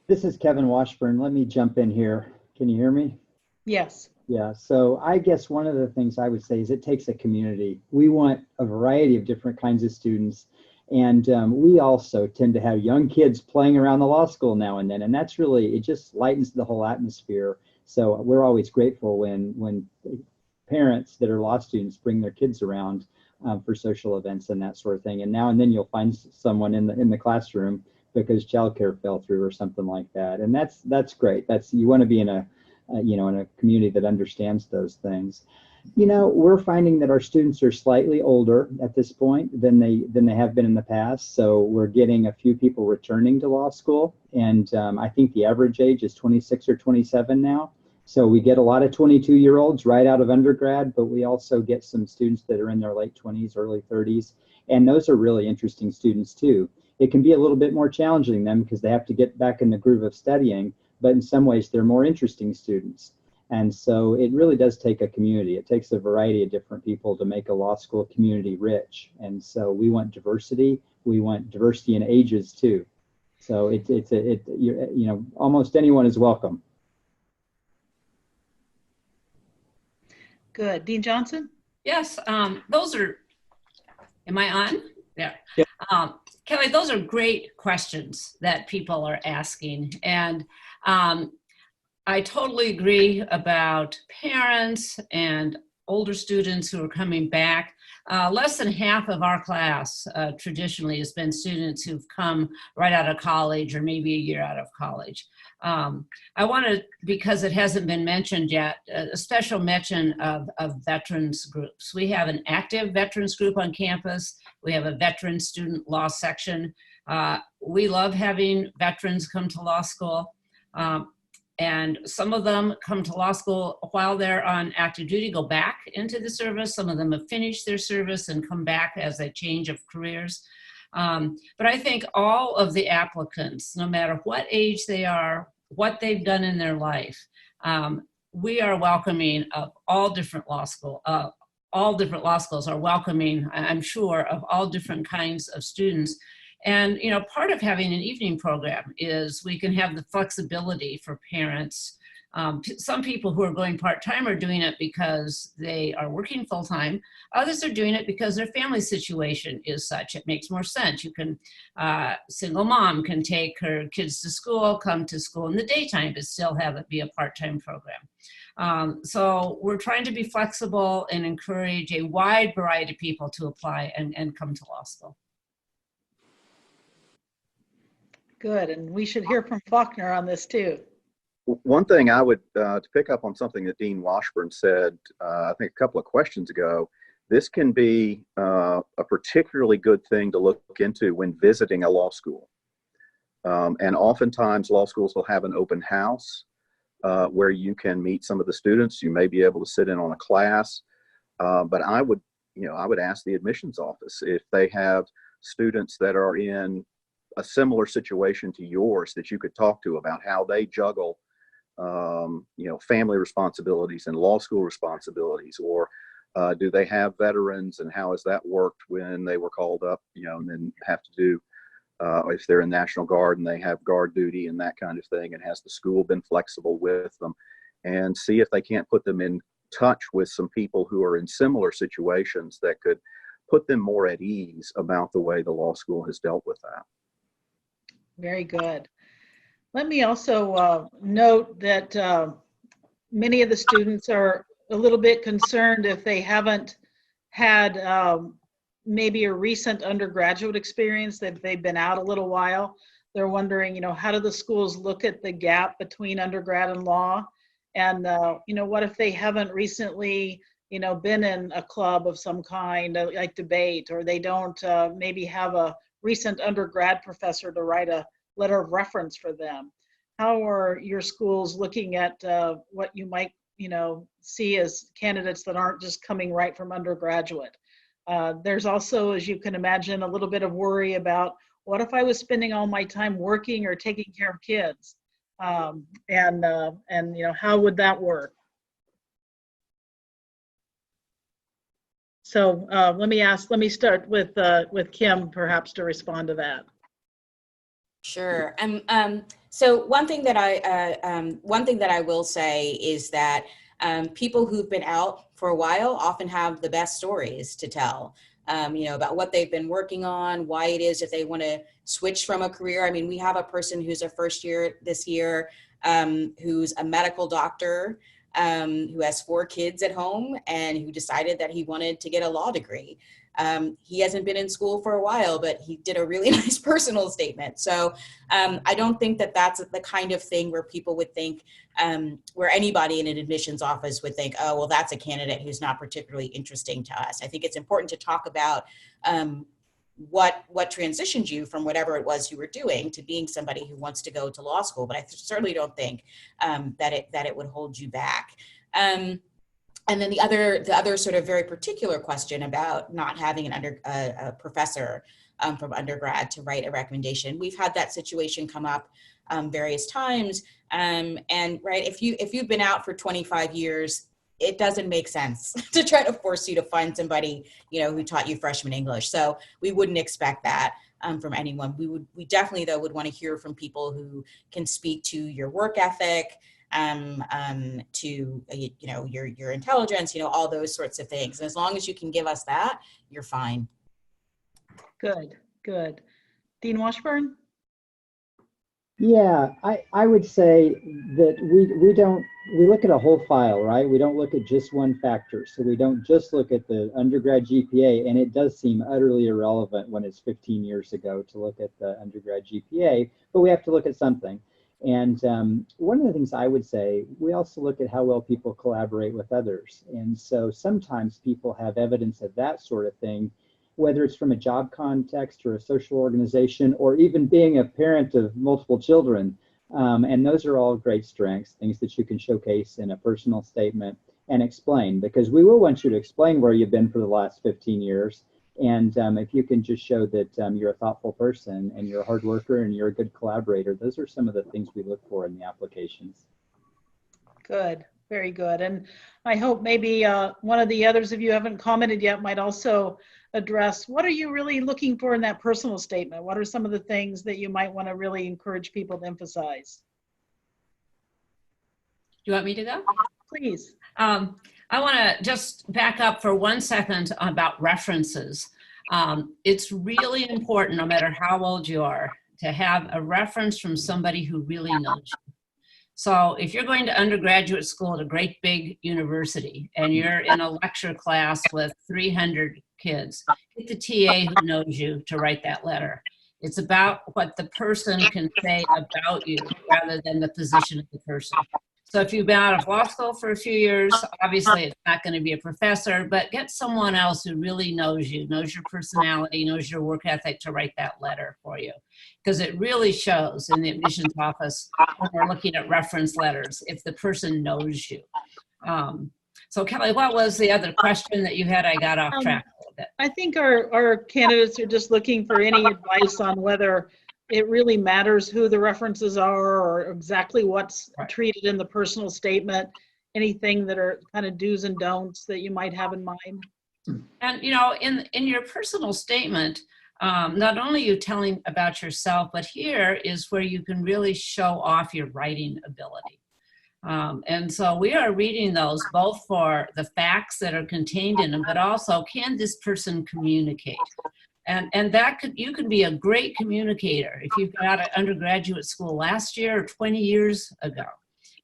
This is Kevin Washburn. Let me jump in here. Can you hear me? Yes. Yeah, so I guess one of the things I would say is it takes a community. We want a variety of different kinds of students. And we also tend to have young kids playing around the law school now and then. And that's really, it just lightens the whole atmosphere. So we're always grateful when parents that are law students bring their kids around for social events and that sort of thing. And now and then you'll find someone in the classroom because childcare fell through or something like that. And that's great. You want to be in a community that understands those things. We're finding that our students are slightly older at this point than they have been in the past. So we're getting a few people returning to law school. And I think the average age is 26 or 27 now. So we get a lot of 22-year-olds right out of undergrad, but we also get some students that are in their late 20s, early 30s. And those are really interesting students too. It can be a little bit more challenging them because they have to get back in the groove of studying, but in some ways they're more interesting students. And so it really does take a community. It takes a variety of different people to make a law school community rich. And so we want diversity. We want diversity in ages too. So almost anyone is welcome. Good. Dean Johnson? Yes, those are, am I on? There. Yeah. Kellye, those are great questions that people are asking. And I totally agree about parents and older students who are coming back. Less than half of our class traditionally has been students who've come right out of college or maybe a year out of college. I want to, because it hasn't been mentioned yet, a special mention of veterans groups. We have an active veterans group on campus. We have a veteran student law section. We love having veterans come to law school. And some of them come to law school while they're on active duty, go back into the service. Some of them have finished their service and come back as a change of careers. But I think all of the applicants, no matter what age they are, what they've done in their life, we are welcoming of all different law school. All different law schools are welcoming, I'm sure, of all different kinds of students. And, you know, part of having an evening program is we can have the flexibility for parents. Some people who are going part-time are doing it because they are working full-time. Others are doing it because their family situation is such. It makes more sense. You can, single mom can take her kids to school, come to school in the daytime, but still have it be a part-time program. So we're trying to be flexible and encourage a wide variety of people to apply and come to law school. Good, and we should hear from Faulkner on this too. One thing I would, to pick up on something that Dean Washburn said, I think a couple of questions ago, this can be a particularly good thing to look into when visiting a law school. And oftentimes law schools will have an open house where you can meet some of the students. You may be able to sit in on a class, but I would ask the admissions office if they have students that are in a similar situation to yours that you could talk to about how they juggle, family responsibilities and law school responsibilities, or do they have veterans and how has that worked when they were called up, and then have to do, if they're in National Guard and they have guard duty and that kind of thing, and has the school been flexible with them, and see if they can't put them in touch with some people who are in similar situations that could put them more at ease about the way the law school has dealt with that. Very good. Let me also note that many of the students are a little bit concerned if they haven't had maybe a recent undergraduate experience, that they've been out a little while. They're wondering, how do the schools look at the gap between undergrad and law? And, what if they haven't recently, been in a club of some kind, like debate, or they don't maybe have a recent undergrad professor to write a letter of reference for them? How are your schools looking at what you might, see as candidates that aren't just coming right from undergraduate? There's also, as you can imagine, a little bit of worry about what if I was spending all my time working or taking care of kids, and how would that work? So let me start with Kim, perhaps, to respond to that. Sure. So one thing that I will say is that people who've been out for a while often have the best stories to tell, about what they've been working on, why it is if they want to switch from a career. I mean, we have a person who's a first year this year, who's a medical doctor, who has 4 kids at home and who decided that he wanted to get a law degree. He hasn't been in school for a while, but he did a really nice personal statement. So I don't think that that's the kind of thing where people would think, where anybody in an admissions office would think, oh, well, that's a candidate who's not particularly interesting to us. I think it's important to talk about what transitioned you from whatever it was you were doing to being somebody who wants to go to law school. But I certainly don't think that it would hold you back. And then the other sort of very particular question about not having a professor from undergrad to write a recommendation. We've had that situation come up various times. And right, if you've been out for 25 years, it doesn't make sense to try to force you to find somebody, who taught you freshman English. So we wouldn't expect that from anyone. We definitely though would want to hear from people who can speak to your work ethic, to your intelligence, all those sorts of things. And as long as you can give us that, you're fine. Good. Dean Washburn? Yeah, I would say that we look at a whole file, right? We don't look at just one factor. So we don't just look at the undergrad GPA, and it does seem utterly irrelevant when it's 15 years ago to look at the undergrad GPA, but we have to look at something. And one of the things I would say, we also look at how well people collaborate with others. And so sometimes people have evidence of that sort of thing, whether it's from a job context or a social organization, or even being a parent of multiple children. And those are all great strengths, things that you can showcase in a personal statement and explain, because we will want you to explain where you've been for the last 15 years. And if you can just show that you're a thoughtful person and you're a hard worker and you're a good collaborator, those are some of the things we look for in the applications. Good, very good. And I hope maybe one of the others of you haven't commented yet might also address, what are you really looking for in that personal statement? What are some of the things that you might want to really encourage people to emphasize? Do you want me to go? Please. I want to just back up for 1 second about references. It's really important, no matter how old you are, to have a reference from somebody who really knows you. So if you're going to undergraduate school at a great big university and you're in a lecture class with 300 kids, get the TA who knows you to write that letter. It's about what the person can say about you rather than the position of the person. So if you've been out of law school for a few years, obviously it's not going to be a professor, but get someone else who really knows you, knows your personality, knows your work ethic to write that letter for you. Because it really shows in the admissions office when we're looking at reference letters if the person knows you. So Kellye, what was the other question that you had? I got off track a little bit. I think our candidates are just looking for any advice on whether it really matters who the references are or exactly what's treated in the personal statement, anything that are kind of do's and don'ts that you might have in mind. And you know, in your personal statement, not only are you telling about yourself, but here is where you can really show off your writing ability. And so we are reading those both for the facts that are contained in them, but also, can this person communicate? And that you can be a great communicator if you've got an undergraduate school last year or 20 years ago.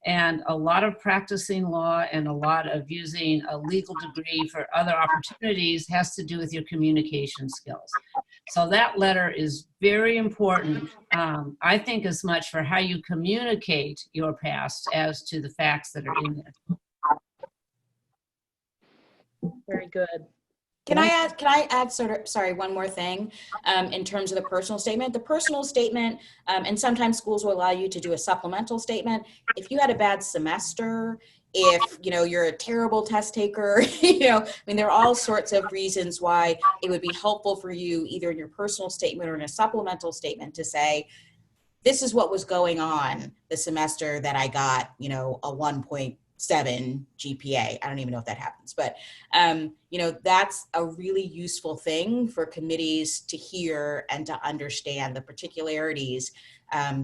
And a lot of practicing law and a lot of using a legal degree for other opportunities has to do with your communication skills. So that letter is very important, I think, as much for how you communicate your past as to the facts that are in there. Very good. Can I add sorry, one more thing in terms of the personal statement? The personal statement, and sometimes schools will allow you to do a supplemental statement. If you had a bad semester, if you're a terrible test taker, I mean, there are all sorts of reasons why it would be helpful for you either in your personal statement or in a supplemental statement to say, this is what was going on the semester that I got, a 1.7 GPA. I don't even know if that happens, but that's a really useful thing for committees to hear and to understand the particularities.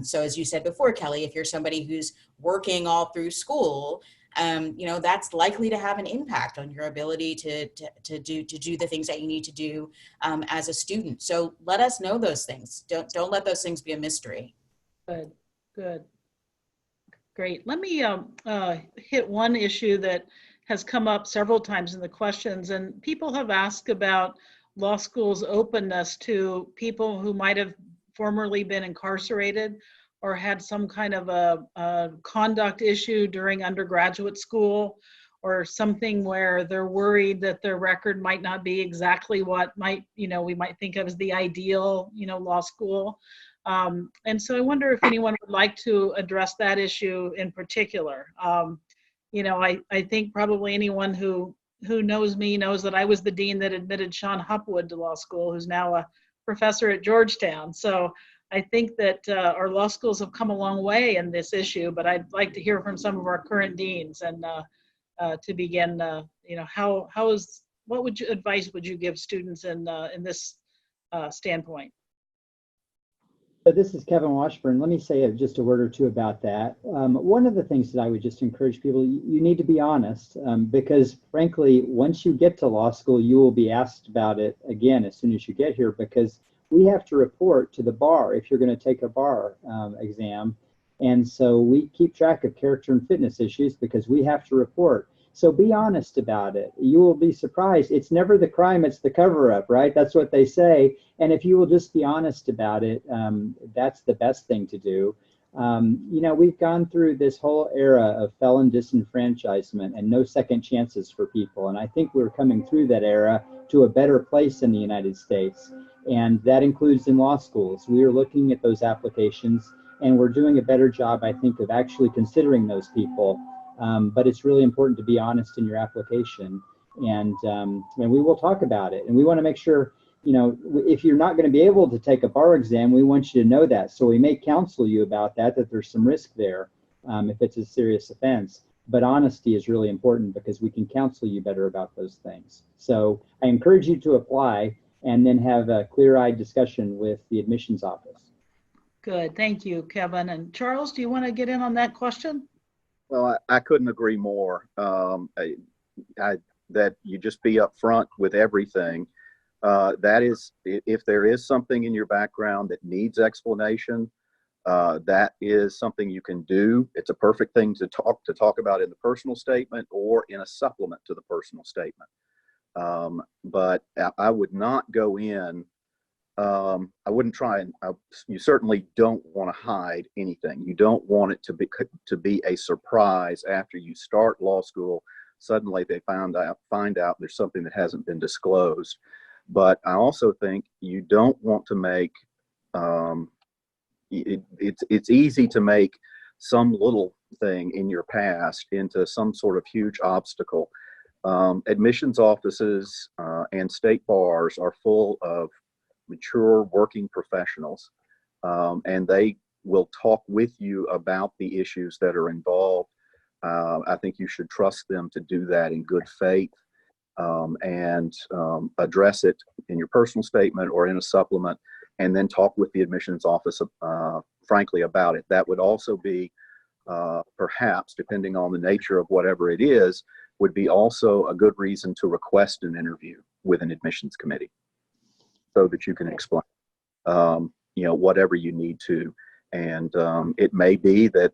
So as you said before, Kellye, if you're somebody who's working all through school, that's likely to have an impact on your ability to do the things that you need to do as a student. So let us know those things. Don't let those things be a mystery. Good. Great. Let me hit one issue that has come up several times in the questions, and people have asked about law school's openness to people who might have formerly been incarcerated or had some kind of a conduct issue during undergraduate school, or something where they're worried that their record might not be exactly what we might think of as the ideal, law school. And so I wonder if anyone would like to address that issue in particular. I think probably anyone who knows me knows that I was the dean that admitted Sean Hupwood to law school, who's now a professor at Georgetown. So I think that our law schools have come a long way in this issue, but I'd like to hear from some of our current deans. And to begin, what advice would you give students in this standpoint? So this is Kevin Washburn. Let me say just a word or two about that. One of the things that I would just encourage people, you need to be honest, because frankly, once you get to law school, you will be asked about it again as soon as you get here, because we have to report to the bar if you're going to take a bar exam. And so we keep track of character and fitness issues because we have to report. So be honest about it. You will be surprised. It's never the crime, it's the cover-up, right? That's what they say. And if you will just be honest about it, that's the best thing to do. You know, we've gone through this whole era of felon disenfranchisement and no second chances for people. And I think we're coming through that era to a better place in the United States. And that includes in law schools. We are looking at those applications and we're doing a better job, I think, of actually considering those people. But it's really important to be honest in your application. And we will talk about it. And we want to make sure, you know, if you're not going to be able to take a bar exam, we want you to know that. So we may counsel you about that there's some risk there if it's a serious offense. But honesty is really important because we can counsel you better about those things. So I encourage you to apply and then have a clear-eyed discussion with the admissions office. Good. Thank you, Kevin. And Charles, do you want to get in on that question? Well, I couldn't agree more that you just be upfront with everything. That is, if there is something in your background that needs explanation, that is something you can do. It's a perfect thing to talk about in the personal statement or in a supplement to the personal statement. But I would not go in. I wouldn't try and. You certainly don't want to hide anything. You don't want it to be a surprise after you start law school. Suddenly they find out there's something that hasn't been disclosed. But I also think you don't want to make it's easy to make some little thing in your past into some sort of huge obstacle. Admissions offices and state bars are full of mature working professionals, and they will talk with you about the issues that are involved. I think you should trust them to do that in good faith. And address it in your personal statement or in a supplement, and then talk with the admissions office, frankly, about it. That would also be, perhaps, depending on the nature of whatever it is, would be also a good reason to request an interview with an admissions committee so that you can explain, you know, whatever you need to. And it may be that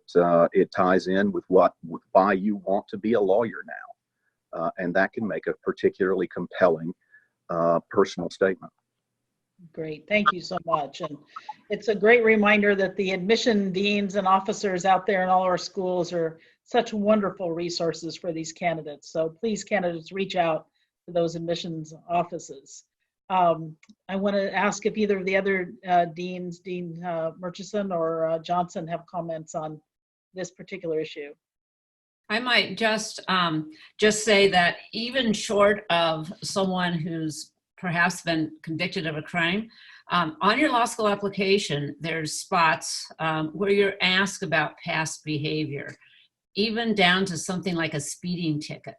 it ties in with why you want to be a lawyer now. And that can make a particularly compelling personal statement. Great. Thank you so much. And it's a great reminder that the admission deans and officers out there in all our schools are such wonderful resources for these candidates. So please, candidates, reach out to those admissions offices. I want to ask if either of the other deans, Dean Mutcherson or Johnson, have comments on this particular issue. I might just say that even short of someone who's perhaps been convicted of a crime, on your law school application, there's spots where you're asked about past behavior, even down to something like a speeding ticket.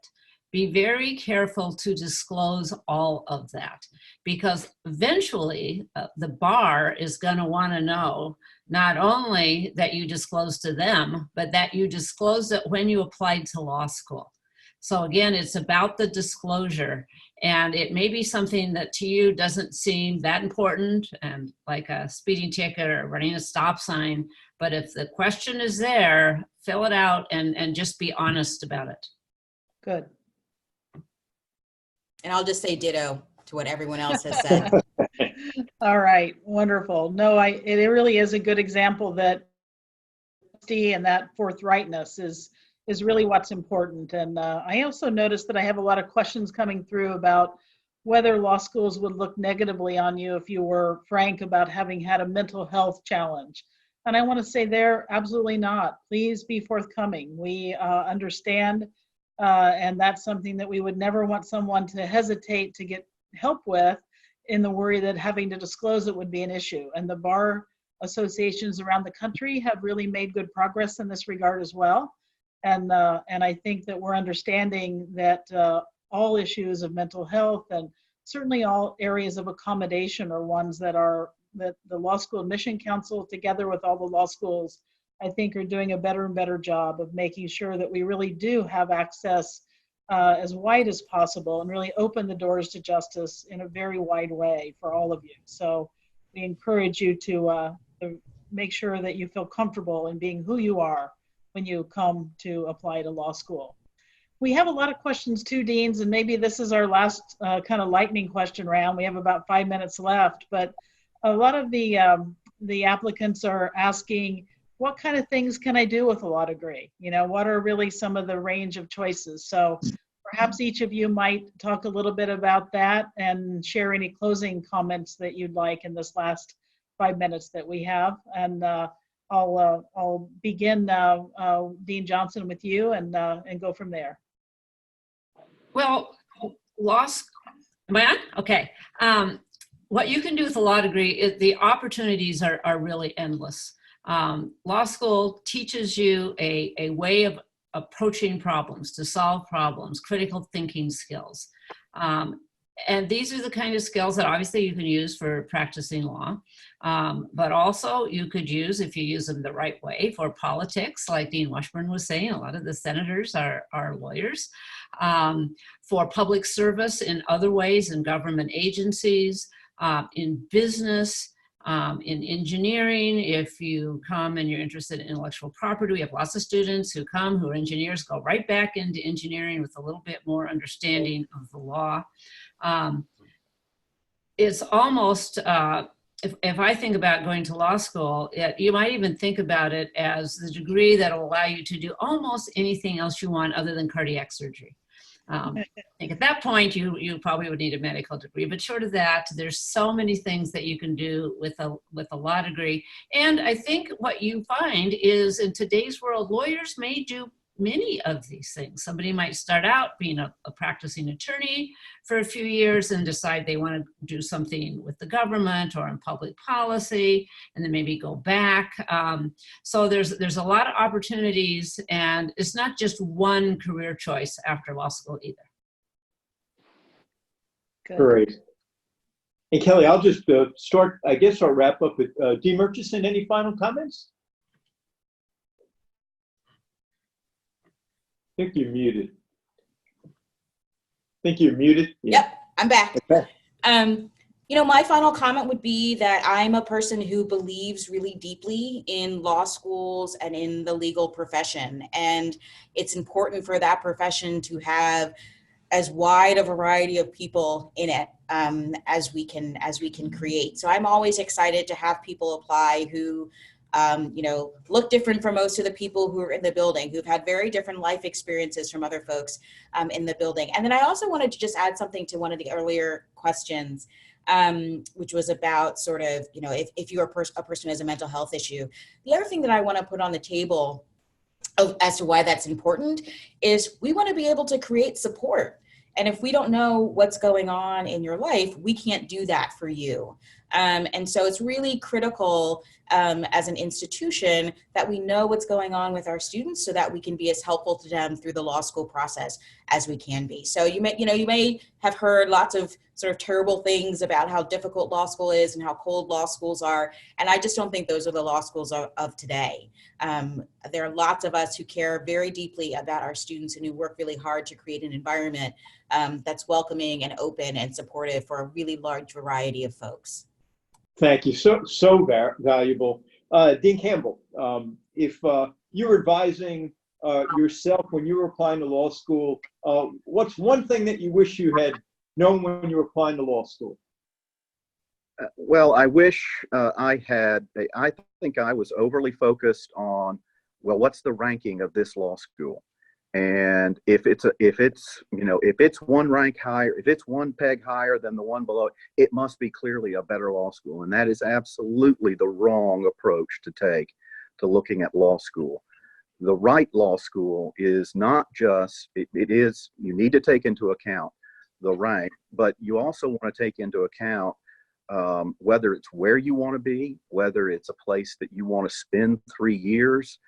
Be very careful to disclose all of that, because eventually the bar is going to want to know not only that you disclosed to them, but that you disclosed it when you applied to law school. So again, it's about the disclosure, and it may be something that to you doesn't seem that important, and like a speeding ticket or running a stop sign, but if the question is there, fill it out and just be honest about it. Good. And I'll just say ditto to what everyone else has said. All right, wonderful. No, it really is a good example that honesty and that forthrightness is really what's important. And I also noticed that I have a lot of questions coming through about whether law schools would look negatively on you if you were frank about having had a mental health challenge. And I want to say there, absolutely not. Please be forthcoming. We understand, and that's something that we would never want someone to hesitate to get help with, in the worry that having to disclose it would be an issue. And the bar associations around the country have really made good progress in this regard as well. And I think that we're understanding that all issues of mental health and certainly all areas of accommodation are ones that the Law School Admission Council, together with all the law schools, I think are doing a better and better job of making sure that we really do have access as wide as possible and really open the doors to justice in a very wide way for all of you. So we encourage you to make sure that you feel comfortable in being who you are when you come to apply to law school. We have a lot of questions too, Deans, and maybe this is our last kind of lightning question round. We have about 5 minutes left, but a lot of the applicants are asking, what kind of things can I do with a law degree? You know, what are really some of the range of choices? So perhaps each of you might talk a little bit about that and share any closing comments that you'd like in this last 5 minutes that we have. And I'll begin, Dean Johnson, with you and go from there. Well, am I on? Okay. What you can do with a law degree is the opportunities are really endless. Law school teaches you a way of approaching problems, to solve problems, critical thinking skills. And these are the kind of skills that obviously you can use for practicing law, but also you could use, if you use them the right way, for politics, like Dean Washburn was saying. A lot of the senators are lawyers. For public service in other ways, in government agencies, in business, in engineering. If you come and you're interested in intellectual property, we have lots of students who come who are engineers, go right back into engineering with a little bit more understanding of the law. It's almost, if I think about going to law school, you might even think about it as the degree that will allow you to do almost anything else you want other than cardiac surgery. I think at that point you probably would need a medical degree, but short of that, there's so many things that you can do with a law degree. And I think what you find is, in today's world, lawyers may do many of these things. Somebody might start out being a practicing attorney for a few years and decide they want to do something with the government or in public policy, and then maybe go back. So there's a lot of opportunities, and it's not just one career choice after law school either. Good. Great. And Kellye, I'll just start, I guess I'll wrap up with Dean Mutcherson. Any final comments? I think you're muted. Yep, I'm back. Okay. You know, my final comment would be that I'm a person who believes really deeply in law schools and in the legal profession. And it's important for that profession to have as wide a variety of people in it as we can create. So I'm always excited to have people apply who you know, look different from most of the people who are in the building, who've had very different life experiences from other folks in the building. And then I also wanted to just add something to one of the earlier questions, which was about sort of, you know, if you're a person who has a mental health issue. The other thing that I want to put on the table as to why that's important is we want to be able to create support. And if we don't know what's going on in your life, we can't do that for you. And so it's really critical as an institution that we know what's going on with our students so that we can be as helpful to them through the law school process as we can be. So you may have heard lots of sort of terrible things about how difficult law school is and how cold law schools are. And I just don't think those are the law schools of today. There are lots of us who care very deeply about our students and who work really hard to create an environment that's welcoming and open and supportive for a really large variety of folks. Thank you. So valuable. Dean Campbell, if you were advising yourself when you were applying to law school, what's one thing that you wish you had known when you were applying to law school? Well, I wish I think I was overly focused on, well, what's the ranking of this law school? And if it's one rank higher, if it's one peg higher than the one below, it must be clearly a better law school. And that is absolutely the wrong approach to take to looking at law school. The right law school is not just, it is, you need to take into account the rank, but you also want to take into account whether it's where you want to be, whether it's a place that you want to spend 3 years,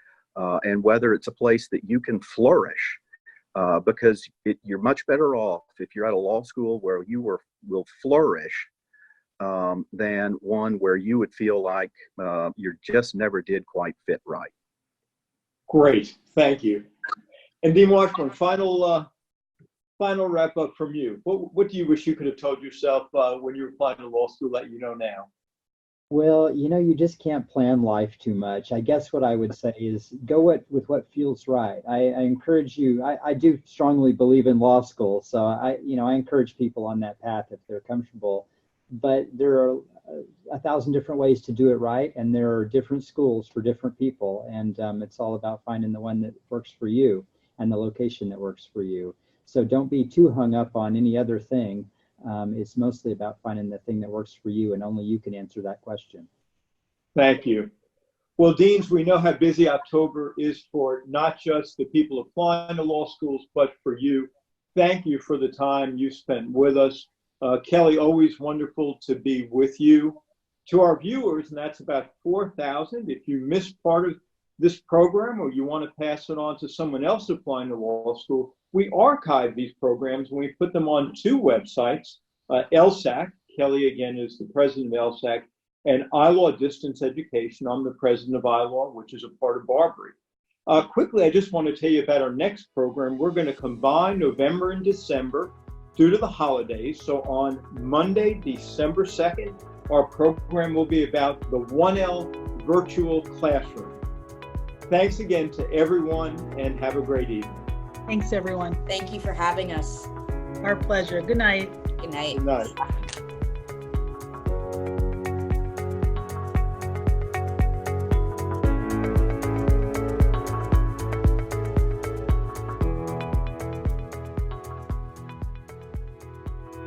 and whether it's a place that you can flourish, because you're much better off if you're at a law school where you will flourish than one where you would feel like you just never did quite fit right. Great, thank you. And Dean Washburn, final wrap up from you. What do you wish you could have told yourself when you were applying to law school that you know now? Well, you just can't plan life too much. I guess what I would say is go with what feels right. I encourage you. I do strongly believe in law school, so I encourage people on that path if they're comfortable. But there are 1,000 different ways to do it right, and there are different schools for different people, and it's all about finding the one that works for you and the location that works for you. So don't be too hung up on any other thing. It's mostly about finding the thing that works for you, and only you can answer that question. Thank you. Well, Deans, we know how busy October is for not just the people applying to law schools, but for you. Thank you for the time you spent with us. Kellye, always wonderful to be with you. To our viewers, and that's about 4,000, if you missed part of this program or you want to pass it on to someone else applying to law school, we archive these programs and we put them on 2 websites, LSAC, Kellye again is the president of LSAC, and iLaw Distance Education. I'm the president of iLaw, which is a part of BARBRI. Quickly, I just want to tell you about our next program. We're going to combine November and December due to the holidays. So on Monday, December 2nd, our program will be about the 1L virtual classroom. Thanks again to everyone and have a great evening. Thanks, everyone. Thank you for having us. Our pleasure. Good night. Good night. Good night.